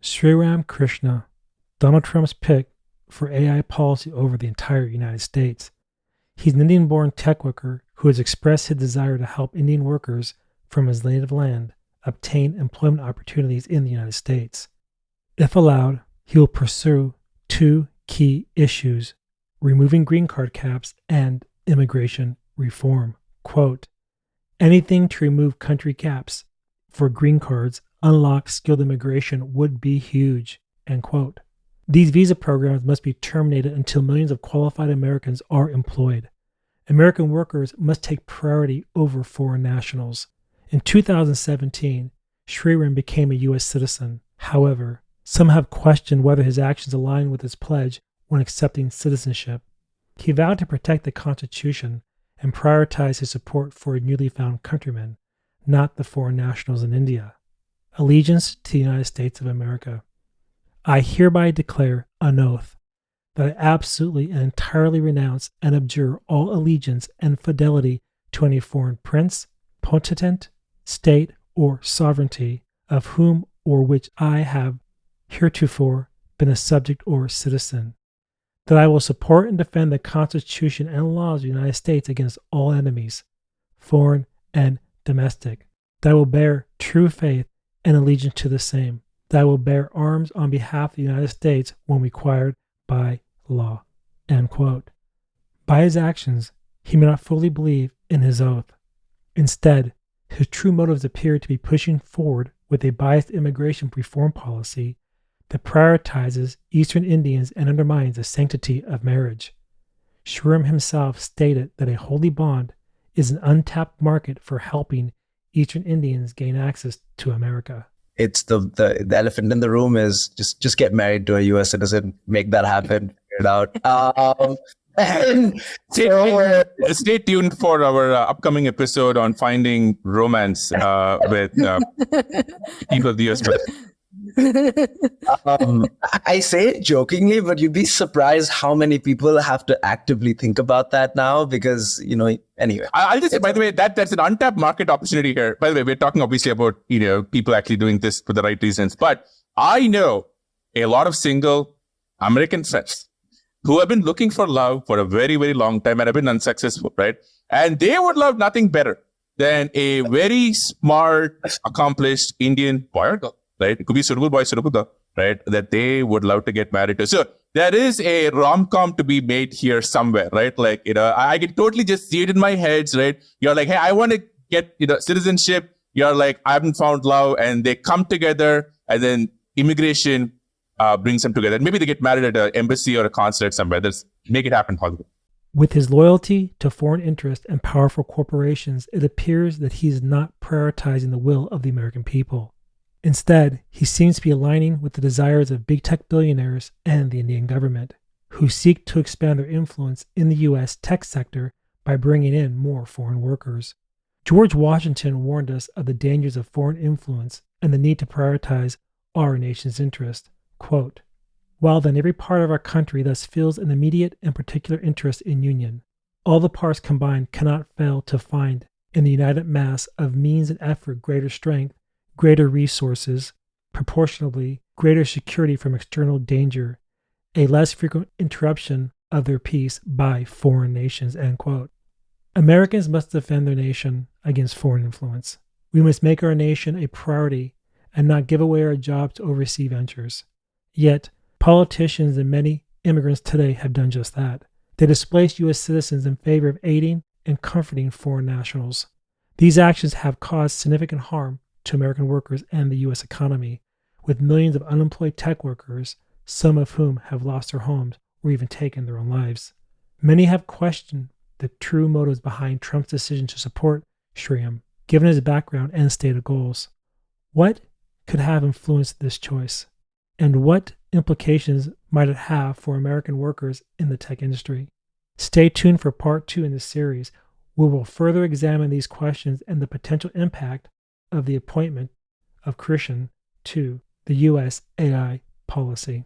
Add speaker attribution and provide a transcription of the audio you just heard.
Speaker 1: Sriram Krishnan, Donald Trump's pick for AI policy over the entire United States. He's an Indian-born tech worker who has expressed his desire to help Indian workers from his native land obtain employment opportunities in the United States. If allowed, he will pursue two key issues: removing green card caps and immigration reform. Quote, anything to remove country caps for green cards, unlock skilled immigration would be huge, end quote. These visa programs must be terminated until millions of qualified Americans are employed. American workers must take priority over foreign nationals. In 2017, Sriram became a U.S. citizen. However, some have questioned whether his actions align with his pledge when accepting citizenship. He vowed to protect the Constitution and prioritize his support for his newly found countrymen, not the foreign nationals in India. Allegiance to the United States of America. I hereby declare an oath that I absolutely and entirely renounce and abjure all allegiance and fidelity to any foreign prince, potentate, state, or sovereignty of whom or which I have heretofore been a subject or citizen. That I will support and defend the Constitution and laws of the United States against all enemies, foreign and domestic. That I will bear true faith and allegiance to the same. That I will bear arms on behalf of the United States when required by law. End quote. By his actions, he may not fully believe in his oath. Instead, his true motives appear to be pushing forward with a biased immigration reform policy that prioritizes Eastern Indians and undermines the sanctity of marriage. Sriram himself stated that a holy bond is an untapped market for helping Eastern Indians gain access to America.
Speaker 2: It's the elephant in the room is just get married to a U.S. citizen, make that happen, figure it out.
Speaker 3: Stay tuned for our upcoming episode on finding romance with people of the U.S.
Speaker 2: I say it jokingly, but you'd be surprised how many people have to actively think about that now because, anyway.
Speaker 3: I'll just say, by the way, that's an untapped market opportunity here. By the way, we're talking obviously about, people actually doing this for the right reasons. But I know a lot of single American friends who have been looking for love for a very, very long time and have been unsuccessful, right? And they would love nothing better than a very smart, accomplished Indian boy or girl. Right? It could be suitable boy, suitable girl, right? That they would love to get married to. So there is a rom-com to be made here somewhere, right? Like, I can totally just see it in my head, right? You're like, hey, I want to get, citizenship. You're like, I haven't found love. And they come together and then immigration brings them together. Maybe they get married at an embassy or a consulate somewhere. Let's make it happen Hollywood.
Speaker 1: With his loyalty to foreign interests and powerful corporations, it appears that he is not prioritizing the will of the American people. Instead, he seems to be aligning with the desires of big tech billionaires and the Indian government, who seek to expand their influence in the U.S. tech sector by bringing in more foreign workers. George Washington warned us of the dangers of foreign influence and the need to prioritize our nation's interest. Quote, while then every part of our country thus feels an immediate and particular interest in union, all the parts combined cannot fail to find in the united mass of means and effort greater strength, greater resources, proportionably greater security from external danger, a less frequent interruption of their peace by foreign nations, end quote. Americans must defend their nation against foreign influence. We must make our nation a priority and not give away our job to overseas ventures. Yet, politicians and many immigrants today have done just that. They displaced U.S. citizens in favor of aiding and comforting foreign nationals. These actions have caused significant harm to American workers and the U.S. economy, with millions of unemployed tech workers, some of whom have lost their homes or even taken their own lives. Many have questioned the true motives behind Trump's decision to support Sriram, given his background and stated goals. What could have influenced this choice? And what implications might it have for American workers in the tech industry? Stay tuned for part 2 in this series, where we'll further examine these questions and the potential impact of the appointment of Krishnan to the U.S. AI policy.